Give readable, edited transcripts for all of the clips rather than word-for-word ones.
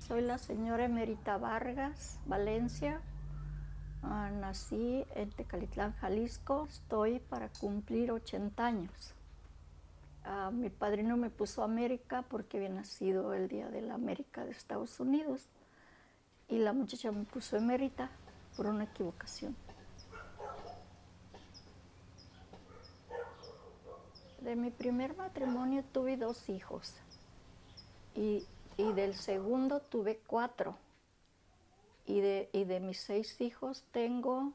Soy la señora Emerita Vargas Valencia. Nací en Tecalitlán, Jalisco. Estoy para cumplir 80 años. Mi padrino me puso América porque había nacido el día de la América de Estados Unidos. Y la muchacha me puso Emerita por una equivocación. De mi primer matrimonio tuve 2 hijos. Y del segundo tuve 4. Y de mis 6 hijos tengo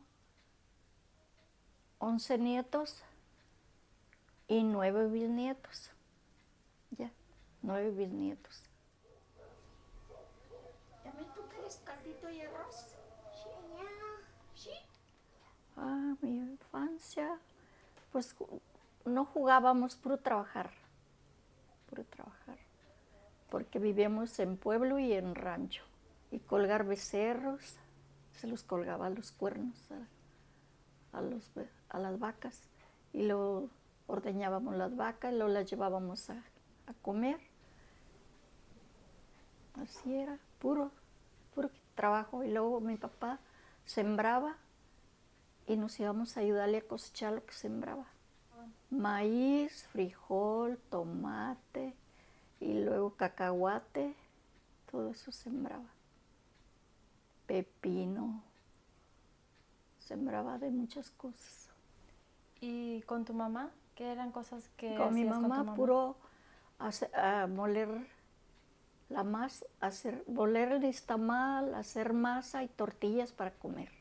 11 nietos y 9 bisnietos. Ya, 9 bisnietos. ¿Tú quieres caldito y arroz? Sí, ya. Sí. Mi infancia, pues no jugábamos, puro trabajar, porque vivíamos en pueblo y en rancho. Y colgar becerros, se los colgaba a los cuernos a las vacas, y luego ordeñábamos las vacas y luego las llevábamos a comer. Así era, puro trabajo. Y luego mi papá sembraba y nos íbamos a ayudarle a cosechar lo que sembraba. Maíz, frijol, tomate y luego cacahuate, todo eso sembraba. Pepino, sembraba de muchas cosas. ¿Y con tu mamá? ¿Qué eran cosas que Con mi hacías con tu mamá mamá? puro moler la masa, moler el nixtamal, hacer masa y tortillas para comer.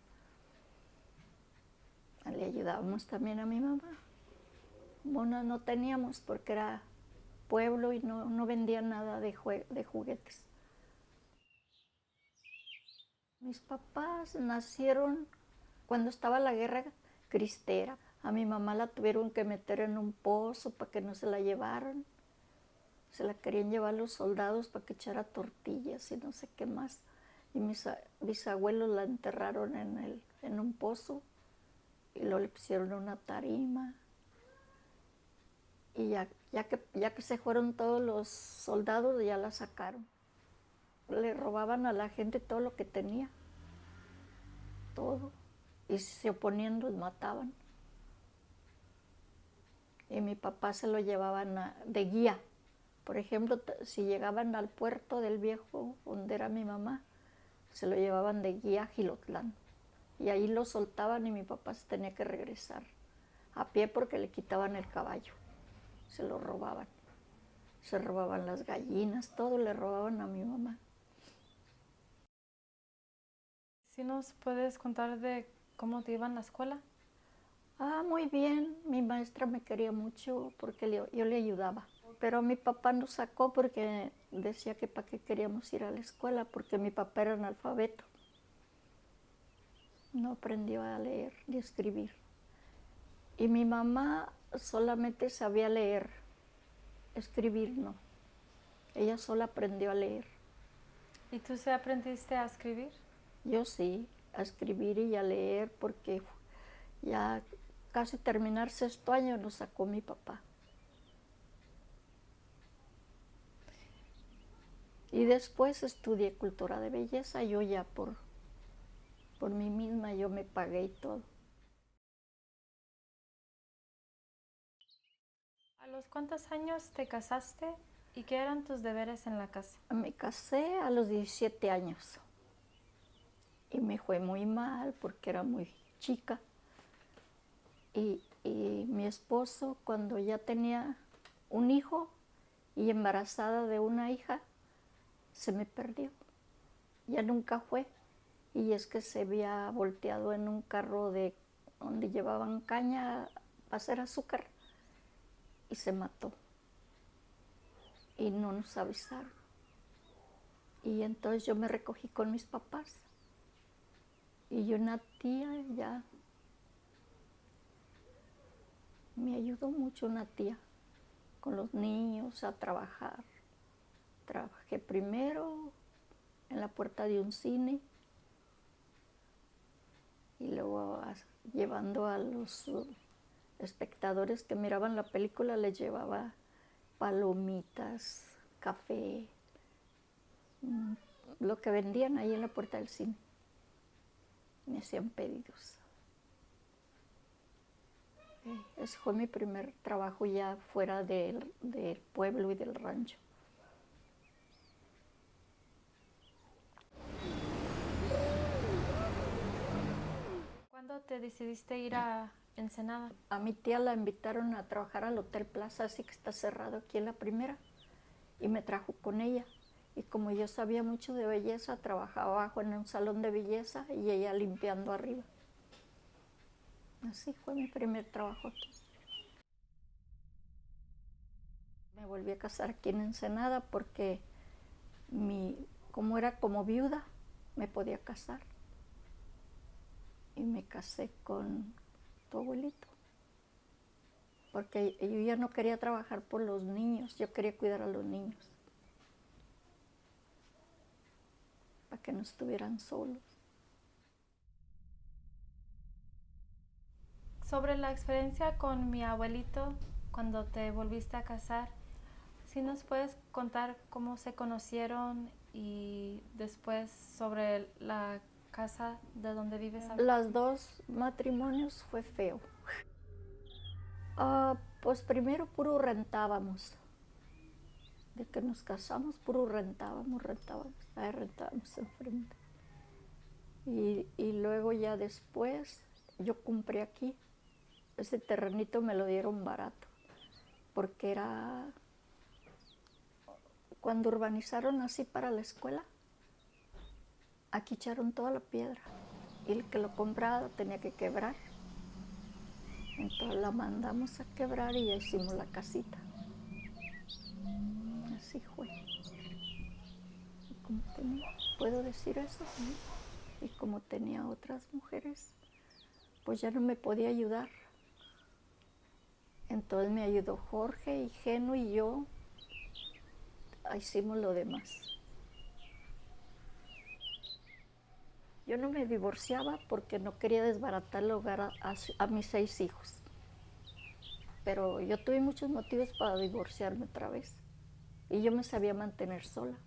Le ayudábamos también a mi mamá. Bueno, no teníamos porque era pueblo y no vendían nada de juguetes. Mis papás nacieron cuando estaba la guerra cristera. A mi mamá la tuvieron que meter en un pozo para que no se la llevaran. Se la querían llevar los soldados para que echara tortillas y no sé qué más. Y mis bisabuelos la enterraron en un pozo y luego le pusieron una tarima. Y ya que se fueron todos los soldados, ya la sacaron. Le robaban a la gente todo lo que tenía, todo. Y si se oponían, los mataban. Y mi papá se lo llevaban de guía. Por ejemplo, si llegaban al puerto del Viejo, donde era mi mamá, se lo llevaban de guía a Jilotlán. Y ahí lo soltaban y mi papá se tenía que regresar a pie porque le quitaban el caballo. Se lo robaban. Se robaban las gallinas, todo le robaban a mi mamá. ¿Sí nos puedes contar de cómo te iba en la escuela? Muy bien, mi maestra me quería mucho porque yo le ayudaba. Pero mi papá nos sacó porque decía que para qué queríamos ir a la escuela, porque mi papá era analfabeto. No aprendió a leer ni a escribir. Y mi mamá solamente sabía leer, escribir no. Ella solo aprendió a leer. ¿Y tú sí aprendiste a escribir? Yo sí, a escribir y a leer, porque ya casi terminar 6º año nos sacó mi papá. Y después estudié cultura de belleza, yo ya por mí misma, yo me pagué y todo. ¿A los cuántos años te casaste y qué eran tus deberes en la casa? Me casé a los 17 años y me fue muy mal porque era muy chica. Y mi esposo, cuando ya tenía un hijo y embarazada de una hija, se me perdió. Ya nunca fue. Y es que se había volteado en un carro donde llevaban caña para hacer azúcar y se mató. Y no nos avisaron. Y entonces yo me recogí con mis papás. Y una tía ya me ayudó mucho, una tía, con los niños a trabajar. Trabajé primero en la puerta de un cine y luego llevando a los espectadores que miraban la película, les llevaba palomitas, café, lo que vendían ahí en la puerta del cine. Me hacían pedidos. Ese fue mi primer trabajo ya fuera del pueblo y del rancho. ¿Cuándo te decidiste ir a Ensenada? A mi tía la invitaron a trabajar al Hotel Plaza, así que está cerrado aquí en la primera, y me trajo con ella. Y como yo sabía mucho de belleza, trabajaba abajo en un salón de belleza y ella limpiando arriba. Así fue mi primer trabajo aquí. Me volví a casar aquí en Ensenada porque como era como viuda, me podía casar. Y me casé con tu abuelito. Porque yo ya no quería trabajar por los niños, yo quería cuidar a los niños. Para que no estuvieran solos. Sobre la experiencia con mi abuelito cuando te volviste a casar, ¿sí nos puedes contar cómo se conocieron y después sobre la casa de donde vives ahora? Los dos matrimonios fue feo. Pues primero puro rentábamos. De que nos casamos, puro rentábamos. Ahí rentábamos enfrente. Y luego ya después yo compré aquí. Ese terrenito me lo dieron barato. Porque era cuando urbanizaron así para la escuela, aquí echaron toda la piedra. Y el que lo compraba tenía que quebrar. Entonces la mandamos a quebrar y ya hicimos la casita. Así fue. Y como tenía, ¿puedo decir eso? Y como tenía otras mujeres, pues ya no me podía ayudar. Entonces me ayudó Jorge y Geno y yo. Hicimos lo demás. Yo no me divorciaba porque no quería desbaratar el hogar a mis 6 hijos. Pero yo tuve muchos motivos para divorciarme otra vez. Y yo me sabía mantener sola.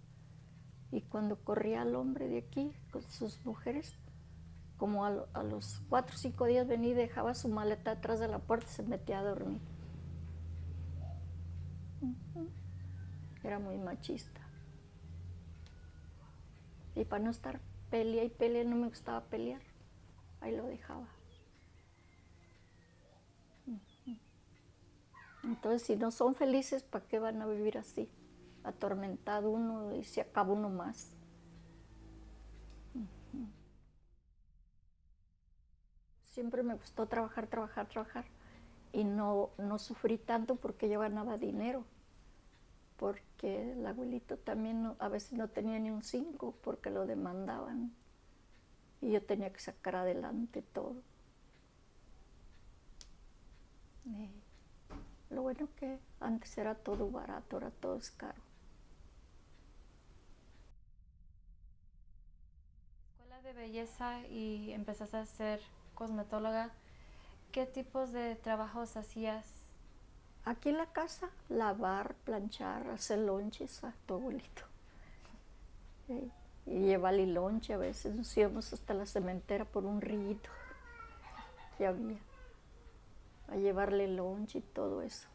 Y cuando corría al hombre de aquí con sus mujeres, como a los 4 o 5 días venía y dejaba su maleta detrás de la puerta y se metía a dormir. Era muy machista. Y para no estar pelea y pelea, no me gustaba pelear. Ahí lo dejaba. Entonces, si no son felices, ¿para qué van a vivir así? Atormentado uno y se acaba uno más. Siempre me gustó trabajar. Y no sufrí tanto porque yo ganaba dinero. Porque el abuelito también a veces no tenía ni un 5 porque lo demandaban. Y yo tenía que sacar adelante todo. Lo bueno que antes era todo barato, ahora todo es caro. Escuela de belleza y empezaste a ser cosmetóloga. ¿Qué tipos de trabajos hacías? Aquí en la casa, lavar, planchar, hacer lonches a tu abuelito. Y llevarle lonche a veces. Nos íbamos hasta la cementera por un rillito que había. A llevarle lonche y todo eso.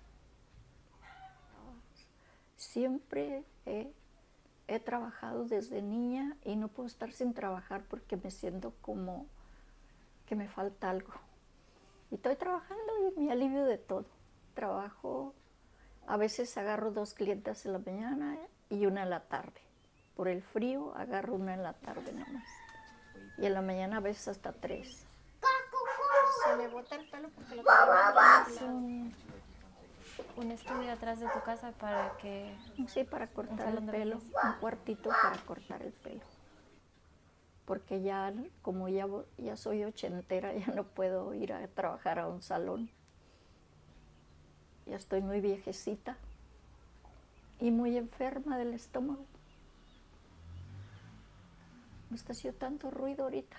Siempre he trabajado desde niña y no puedo estar sin trabajar porque me siento como que me falta algo. Y estoy trabajando y me alivio de todo. Trabajo, a veces agarro 2 clientas en la mañana y una en la tarde. Por el frío agarro una en la tarde nomás. Y en la mañana a veces hasta 3. Se le bota el pelo porque lo Es un estudio atrás de tu casa para que... Sí, para cortar el salón de pelo, belleza. un cuartito para cortar el pelo. Porque ya, como ya soy ochentera, ya no puedo ir a trabajar a un salón. Ya estoy muy viejecita y muy enferma del estómago. Me está haciendo tanto ruido ahorita.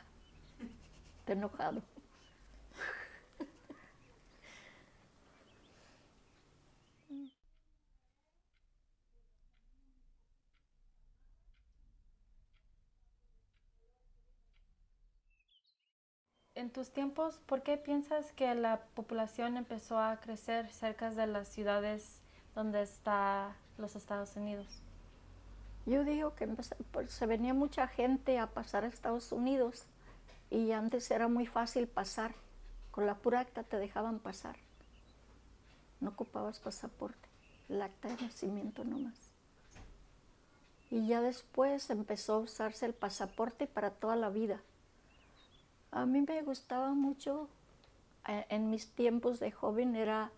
Estoy enojado. En tus tiempos, ¿por qué piensas que la población empezó a crecer cerca de las ciudades donde está los Estados Unidos? Yo digo que pues, se venía mucha gente a pasar a Estados Unidos y antes era muy fácil pasar. Con la pura acta te dejaban pasar. No ocupabas pasaporte, el acta de nacimiento nomás. Y ya después empezó a usarse el pasaporte para toda la vida. A mí me gustaba mucho, en mis tiempos de joven era,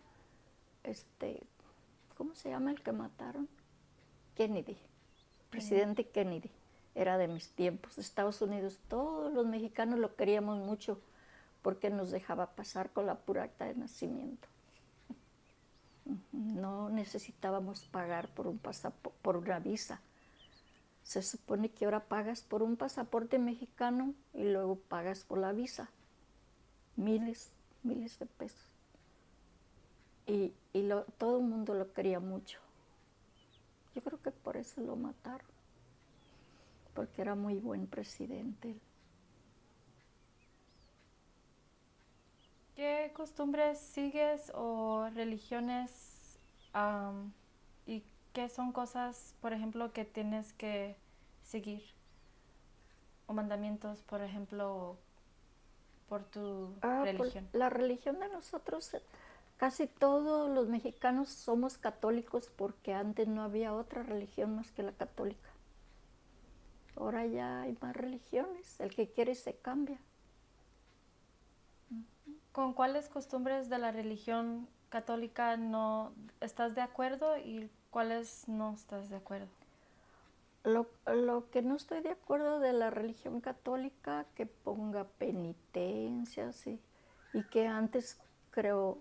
¿cómo se llama el que mataron? Kennedy, presidente Kennedy. Era de mis tiempos. De Estados Unidos, todos los mexicanos lo queríamos mucho porque nos dejaba pasar con la pura acta de nacimiento. No necesitábamos pagar por por una visa. Se supone que ahora pagas por un pasaporte mexicano y luego pagas por la visa. Miles de pesos. Y todo el mundo lo quería mucho. Yo creo que por eso lo mataron, porque era muy buen presidente. ¿Qué costumbres sigues o religiones y qué son cosas, por ejemplo, que tienes que seguir? O mandamientos, por ejemplo, por tu religión. La religión de nosotros, casi todos los mexicanos somos católicos porque antes no había otra religión más que la católica. Ahora ya hay más religiones, el que quiere se cambia. ¿Con cuáles costumbres de la religión católica no estás de acuerdo y cuáles no estás de acuerdo? Lo que no estoy de acuerdo de la religión católica, que ponga penitencias y que antes, creo,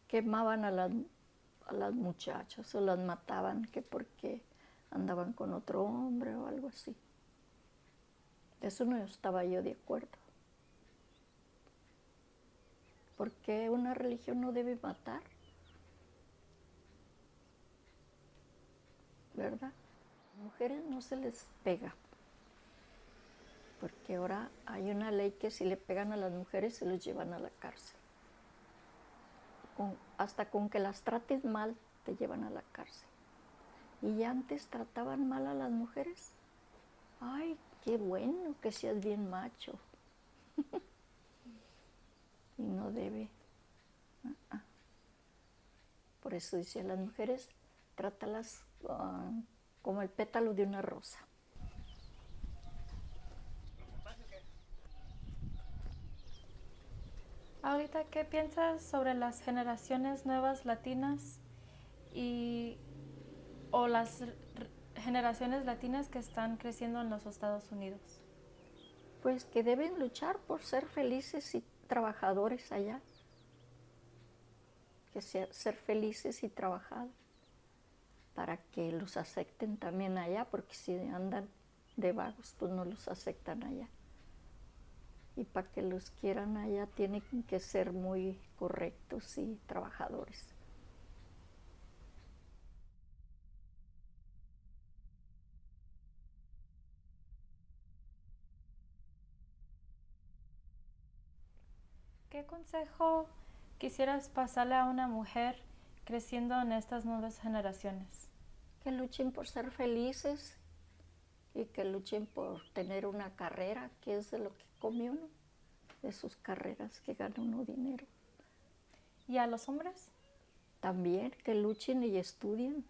quemaban a las muchachas o las mataban que porque andaban con otro hombre o algo así. De eso no estaba yo de acuerdo. Porque una religión no debe matar, ¿verdad? A las mujeres no se les pega, porque ahora hay una ley que si le pegan a las mujeres se los llevan a la cárcel. Hasta con que las trates mal te llevan a la cárcel. Y ya antes trataban mal a las mujeres. Ay, qué bueno que seas bien macho. Y no debe. Por eso dice a las mujeres, trátalas como el pétalo de una rosa. Ahorita, ¿qué piensas sobre las generaciones nuevas latinas o las generaciones latinas que están creciendo en los Estados Unidos? Pues que deben luchar por ser felices y trabajadores allá. Que ser felices y trabajar para que los acepten también allá, porque si andan de vagos, pues no los aceptan allá. Y para que los quieran allá tienen que ser muy correctos y trabajadores. ¿Qué consejo quisieras pasarle a una mujer creciendo en estas nuevas generaciones? Que luchen por ser felices y que luchen por tener una carrera, que es de lo que come uno, de sus carreras, que gana uno dinero. ¿Y a los hombres? También que luchen y estudien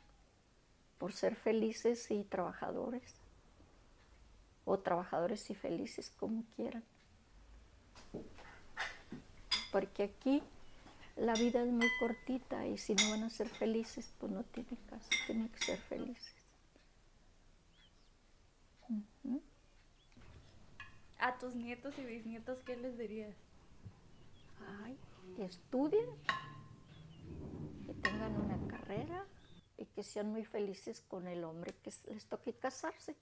por ser felices y trabajadores, o trabajadores y felices, como quieran. Porque aquí la vida es muy cortita y si no van a ser felices, pues no tiene caso, tienen que ser felices. A tus nietos y bisnietos, ¿qué les dirías? Ay, que estudien, que tengan una carrera y que sean muy felices con el hombre que les toque casarse.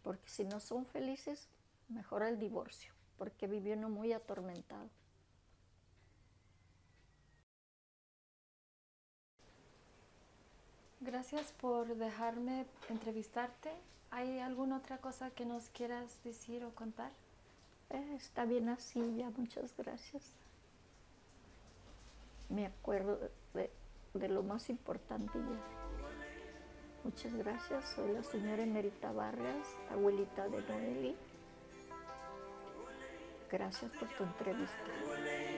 Porque si no son felices, mejor el divorcio, porque vive uno muy atormentado. Gracias por dejarme entrevistarte. ¿Hay alguna otra cosa que nos quieras decir o contar? Está bien así ya, muchas gracias. Me acuerdo de lo más importante ya. Muchas gracias. Soy la señora Emerita Vargas, abuelita de Noeli. Gracias por tu entrevista.